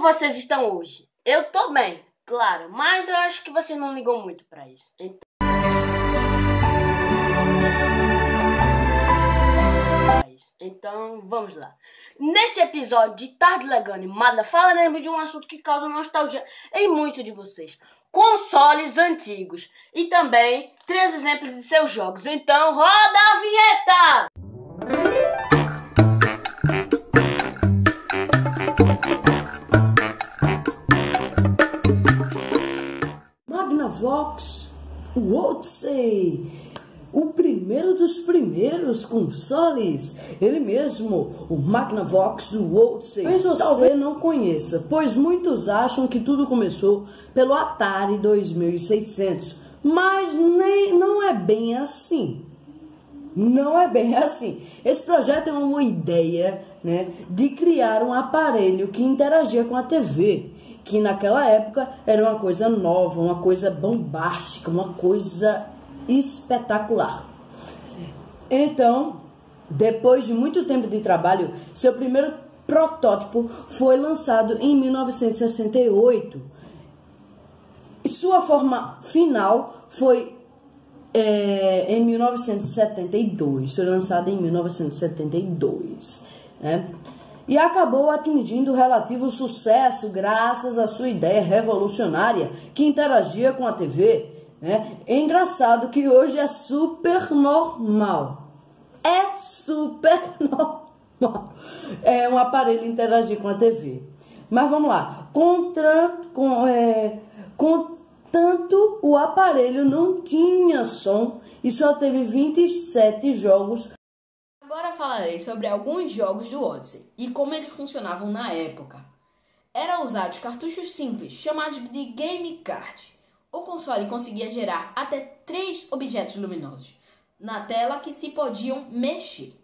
Como vocês estão hoje? Eu tô bem, claro, mas eu acho que vocês não ligam muito pra isso. Então, vamos lá. Neste episódio de Tarde Legal Animada, falaremos de um assunto que causa nostalgia em muitos de vocês. Consoles antigos. E também 3 exemplos de seus jogos. Então, roda a vinheta! Magnavox Odyssey, o primeiro dos primeiros consoles, ele mesmo, o Magnavox Odyssey. Mas você talvez não conheça, pois muitos acham que tudo começou pelo Atari 2600, mas não é bem assim. Não é bem assim. Esse projeto é uma ideia, de criar um aparelho que interagia com a TV, que naquela época era uma coisa nova, uma coisa bombástica, uma coisa espetacular. Então, depois de muito tempo de trabalho, seu primeiro protótipo foi lançado em 1968. E sua forma final foi em 1972, foi lançado em 1972, e acabou atingindo relativo sucesso graças à sua ideia revolucionária que interagia com a TV. É engraçado que hoje é super normal. É super normal. É um aparelho interagir com a TV. Mas vamos lá. Contanto, o aparelho não tinha som e só teve 27 jogos. Agora falarei sobre alguns jogos do Odyssey e como eles funcionavam na época. Eram usados cartuchos simples, chamados de Game Card. O console conseguia gerar até 3 objetos luminosos na tela que se podiam mexer.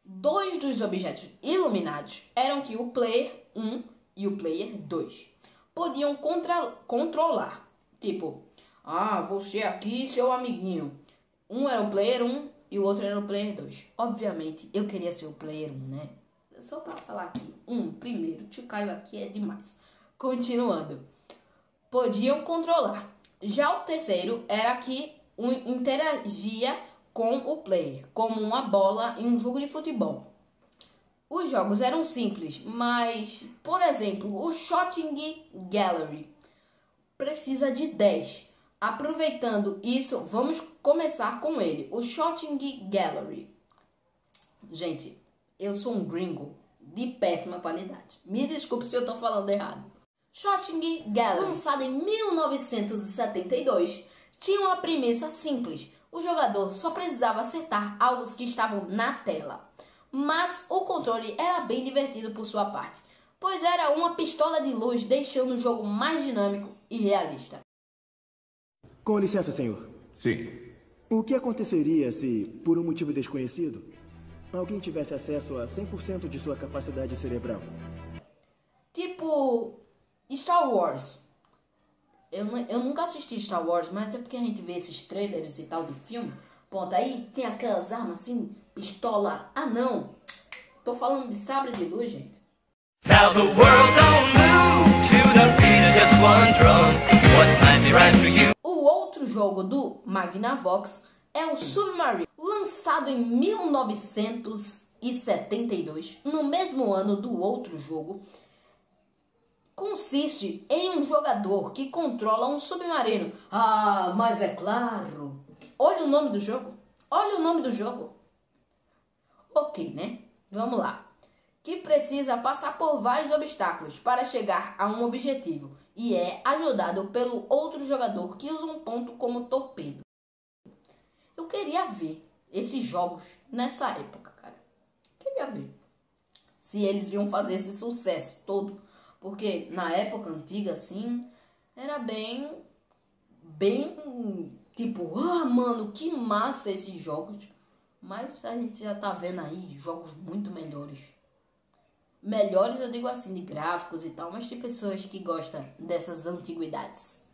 2 dos objetos iluminados eram que o Player 1 e o Player 2 podiam controlar. Tipo, você aqui, seu amiguinho. Um era o Player 1 e o outro era o Player 2. Obviamente, eu queria ser o Player 1, né? Só para falar aqui. Primeiro, tio Caio aqui é demais. Continuando. Podiam controlar. Já o terceiro era que interagia com o player, como uma bola em um jogo de futebol. Os jogos eram simples, mas, por exemplo, o Shooting Gallery precisa de 10. Aproveitando isso, vamos começar com ele, o Shooting Gallery. Gente, eu sou um gringo de péssima qualidade. Me desculpe se eu tô falando errado. Shooting Gallery, lançado em 1972, tinha uma premissa simples. O jogador só precisava acertar alvos que estavam na tela. Mas o controle era bem divertido por sua parte, pois era uma pistola de luz, deixando o jogo mais dinâmico e realista. Com licença, senhor. Sim. O que aconteceria se, por um motivo desconhecido, alguém tivesse acesso a 100% de sua capacidade cerebral? Tipo Star Wars. Eu nunca assisti Star Wars, mas é porque a gente vê esses trailers e tal de filme. Ponto, aí tem aquelas armas assim, pistola. Não. Tô falando de sabre de luz, gente. Now the world don't move to the beat of just one drum. What might be right for you? O outro jogo do Magnavox é o Submarine, lançado em 1972, no mesmo ano do outro jogo. Consiste em um jogador que controla um submarino. Mas é claro. Olha o nome do jogo. Olha o nome do jogo. Ok, né? Vamos lá. Que precisa passar por vários obstáculos para chegar a um objetivo. E é ajudado pelo outro jogador que usa um ponto como torpedo. Eu queria ver esses jogos nessa época, cara. Queria ver se eles iam fazer esse sucesso todo. Porque na época antiga, assim, era bem tipo, mano, que massa esses jogos. Mas a gente já tá vendo aí jogos muito melhores. Melhores, eu digo assim, de gráficos e tal, mas tem pessoas que gostam dessas antiguidades.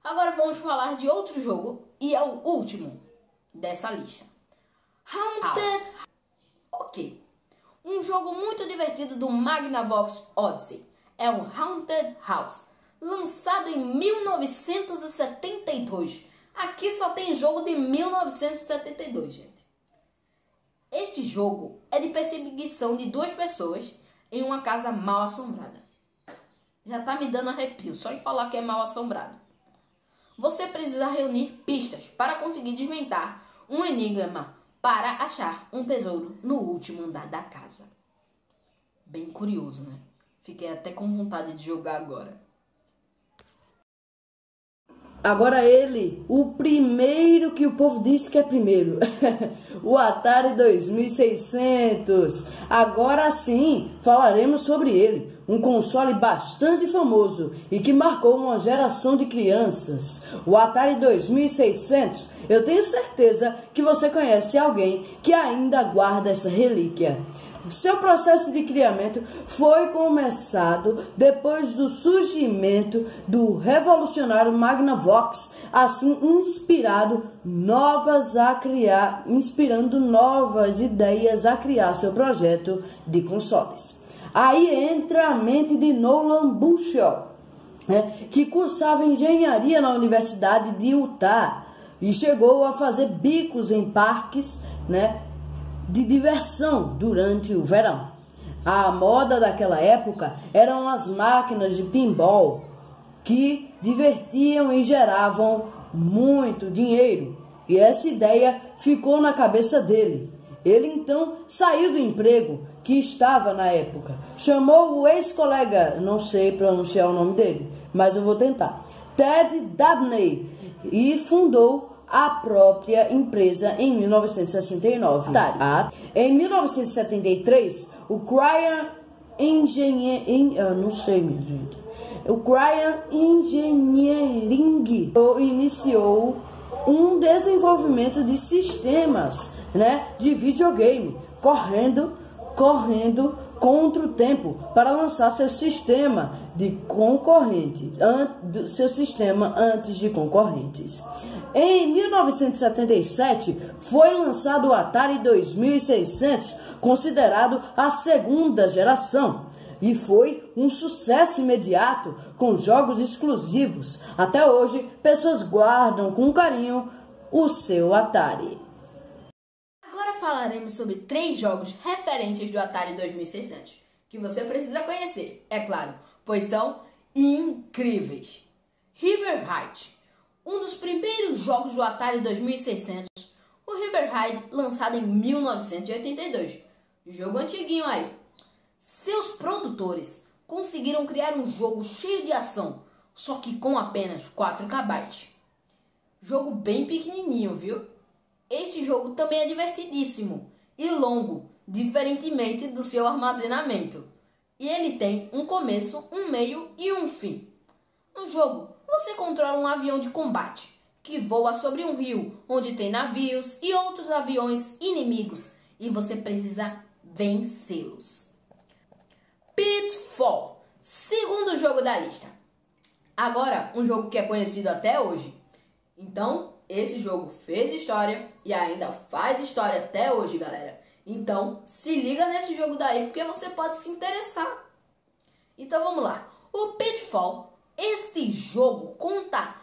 Agora vamos falar de outro jogo, e é o último dessa lista. Haunted. Ok. Um jogo muito divertido do Magnavox Odyssey. é o Haunted House, lançado em 1972. Aqui só tem jogo de 1972, gente. Este jogo é de perseguição de duas pessoas em uma casa mal assombrada. Já tá me dando arrepio só em falar que é mal assombrado. Você precisa reunir pistas para conseguir desvendar um enigma para achar um tesouro no último andar da casa. Bem curioso, né? Fiquei até com vontade de jogar agora. Agora ele, o primeiro que o povo disse que é primeiro, o Atari 2600. Agora sim, falaremos sobre ele, um console bastante famoso e que marcou uma geração de crianças. O Atari 2600, eu tenho certeza que você conhece alguém que ainda guarda essa relíquia. Seu processo de criamento foi começado depois do surgimento do revolucionário Magnavox, assim inspirando novas ideias a criar seu projeto de consoles. Aí entra a mente de Nolan Bushnell, que cursava engenharia na Universidade de Utah e chegou a fazer bicos em parques, de diversão durante o verão. A moda daquela época eram as máquinas de pinball que divertiam e geravam muito dinheiro. E essa ideia ficou na cabeça dele. Ele então saiu do emprego que estava na época, chamou o ex-colega, não sei pronunciar o nome dele, mas eu vou tentar, Ted Dabney, e fundou a própria empresa em 1969. Em 1973, o Cryan Engineering iniciou um desenvolvimento de sistemas, de videogame, correndo contra o tempo para lançar seu sistema antes de concorrentes. Em 1977 foi lançado o Atari 2600, considerado a segunda geração, e foi um sucesso imediato com jogos exclusivos. Até hoje, pessoas guardam com carinho o seu Atari. Agora falaremos sobre 3 jogos referentes do Atari 2600, que você precisa conhecer, é claro, pois são incríveis. River Raid, um dos primeiros jogos do Atari 2600, o River Raid, lançado em 1982, jogo antiguinho aí. Seus produtores conseguiram criar um jogo cheio de ação, só que com apenas 4 KB. Jogo bem pequenininho, viu? Este jogo também é divertidíssimo e longo, diferentemente do seu armazenamento. E ele tem um começo, um meio e um fim. No jogo, você controla um avião de combate que voa sobre um rio, onde tem navios e outros aviões inimigos, e você precisa vencê-los. Pitfall, segundo jogo da lista. Agora, um jogo que é conhecido até hoje. Então, esse jogo fez história e ainda faz história até hoje, galera. Então, se liga nesse jogo daí, porque você pode se interessar. Então, vamos lá. O Pitfall, este jogo conta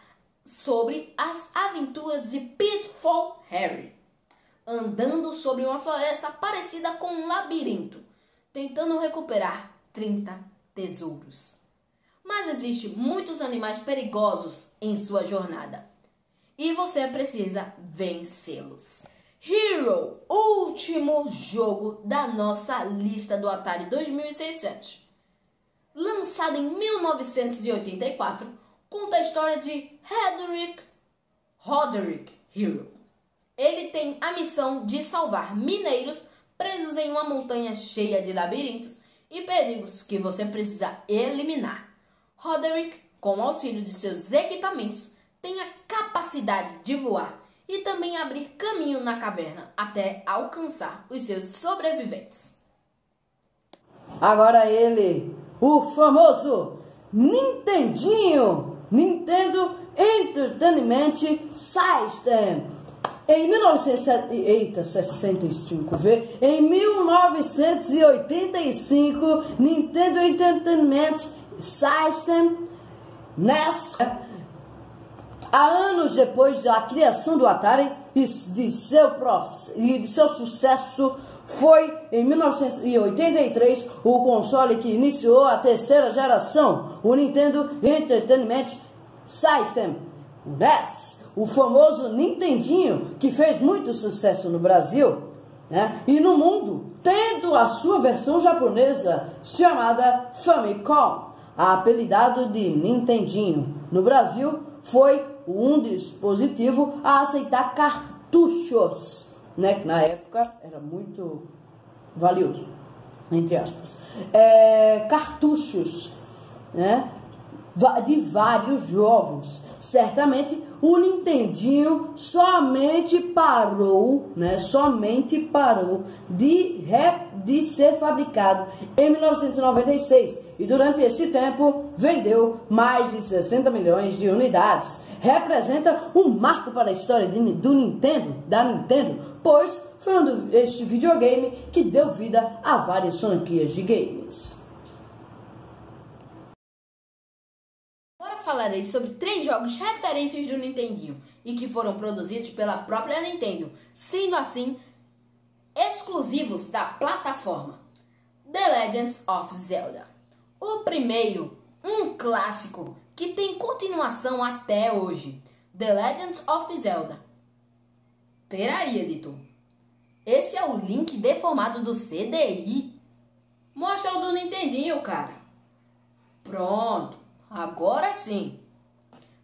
sobre as aventuras de Pitfall Harry, andando sobre uma floresta parecida com um labirinto, tentando recuperar 30 tesouros. Mas existem muitos animais perigosos em sua jornada e você precisa vencê-los. Hero, último jogo da nossa lista do Atari 2600. Lançado em 1984, conta a história de Roderick Hero. Ele tem a missão de salvar mineiros presos em uma montanha cheia de labirintos e perigos que você precisa eliminar. Roderick, com o auxílio de seus equipamentos, tem a capacidade de voar e também abrir caminho na caverna até alcançar os seus sobreviventes. Agora ele, o famoso Nintendinho, Nintendo Entertainment System. Em 1985, Nintendo Entertainment System, NES. Há anos depois da criação do Atari e de seu sucesso, foi em 1983 o console que iniciou a terceira geração, o Nintendo Entertainment System, o NES, o famoso Nintendinho, que fez muito sucesso no Brasil, né, e no mundo, tendo a sua versão japonesa chamada Famicom, apelidado de Nintendinho. No Brasil, foi um dispositivo a aceitar cartuchos, né, que na época era muito valioso, entre aspas, cartuchos, né, de vários jogos. Certamente o Nintendinho somente parou de ser fabricado em 1996 e durante esse tempo vendeu mais de 60 milhões de unidades. Representa um marco para a história da Nintendo, pois foi este videogame que deu vida a várias franquias de games. Agora falarei sobre 3 jogos referências do Nintendinho e que foram produzidos pela própria Nintendo, sendo assim exclusivos da plataforma. The Legends of Zelda. O primeiro, um clássico que tem continuação até hoje. The Legends of Zelda. Peraí, editor. Esse é o link deformado do CDI. Mostra o do Nintendinho, cara. Pronto, agora sim.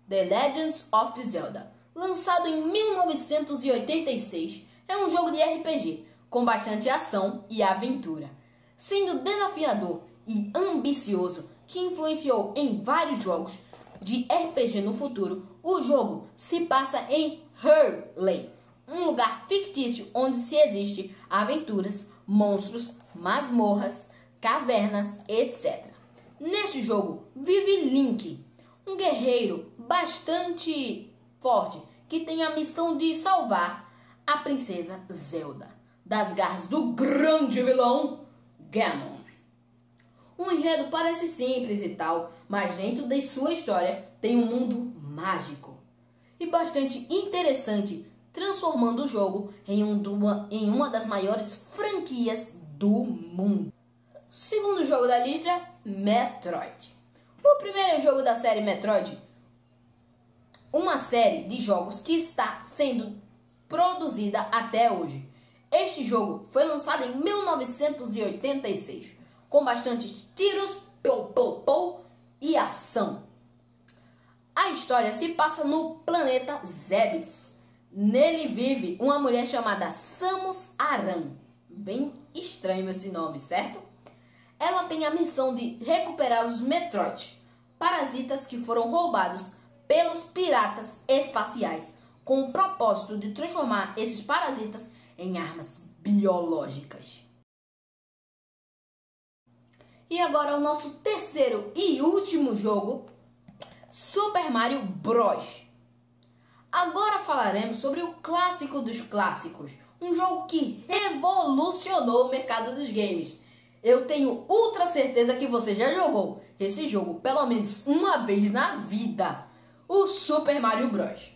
The Legends of Zelda. Lançado em 1986, é um jogo de RPG com bastante ação e aventura, sendo desafiador e ambicioso, que influenciou em vários jogos de RPG no futuro. O jogo se passa em Hyrule, um lugar fictício onde se existe aventuras, monstros, masmorras, cavernas, etc. Neste jogo vive Link, um guerreiro bastante forte que tem a missão de salvar a princesa Zelda das garras do grande vilão Ganon. O enredo parece simples e tal, mas dentro de sua história tem um mundo mágico e bastante interessante, transformando o jogo em uma das maiores franquias do mundo. Segundo jogo da lista, Metroid. O primeiro jogo da série Metroid, uma série de jogos que está sendo produzida até hoje. Este jogo foi lançado em 1986, com bastantes tiros, e ação. A história se passa no planeta Zebes. Nele vive uma mulher chamada Samus Aran. Bem estranho esse nome, certo? Ela tem a missão de recuperar os Metroid, parasitas que foram roubados pelos piratas espaciais, com o propósito de transformar esses parasitas em armas biológicas. E agora o nosso terceiro e último jogo, Super Mario Bros. Agora falaremos sobre o clássico dos clássicos, um jogo que revolucionou o mercado dos games. Eu tenho ultra certeza que você já jogou esse jogo pelo menos uma vez na vida, o Super Mario Bros.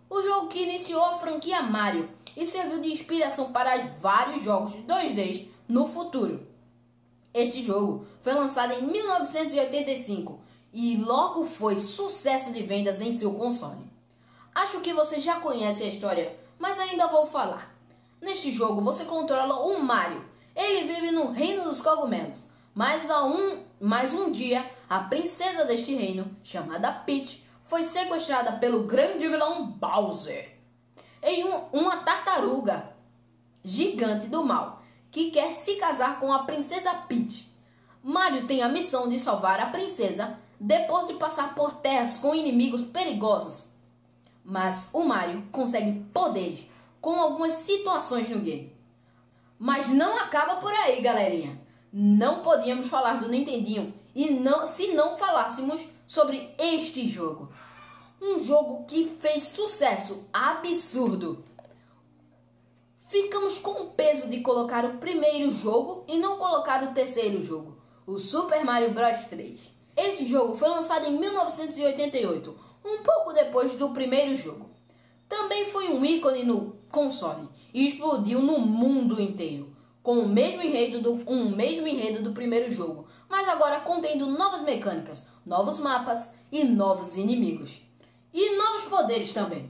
O jogo que iniciou a franquia Mario e serviu de inspiração para vários jogos 2D no futuro. Este jogo foi lançado em 1985 e logo foi sucesso de vendas em seu console. Acho que você já conhece a história, mas ainda vou falar. Neste jogo você controla um Mario. Ele vive no reino dos cogumelos, mas um dia a princesa deste reino, chamada Peach, foi sequestrada pelo grande vilão Bowser, em uma tartaruga gigante do mal, que quer se casar com a princesa Peach. Mario tem a missão de salvar a princesa depois de passar por terras com inimigos perigosos. Mas o Mario consegue poderes com algumas situações no game. Mas não acaba por aí, galerinha. Não podíamos falar do Nintendinho se não falássemos sobre este jogo. Um jogo que fez sucesso absurdo. Ficamos com o peso de colocar o primeiro jogo e não colocar o terceiro jogo, o Super Mario Bros 3. Esse jogo foi lançado em 1988, um pouco depois do primeiro jogo. Também foi um ícone no console e explodiu no mundo inteiro, com o mesmo enredo do primeiro jogo, mas agora contendo novas mecânicas, novos mapas e novos inimigos. E novos poderes também,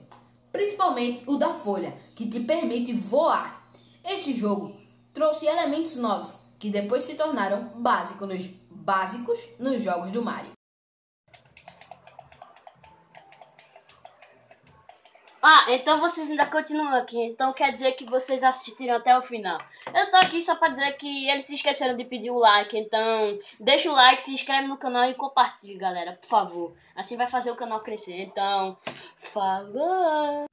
principalmente o da folha, que te permite voar. Este jogo trouxe elementos novos, que depois se tornaram básicos nos jogos do Mario. Ah, então vocês ainda continuam aqui, então quer dizer que vocês assistiram até o final. Eu tô aqui só pra dizer que eles se esqueceram de pedir o like, então deixa o like, se inscreve no canal e compartilha, galera, por favor. Assim vai fazer o canal crescer, então falou!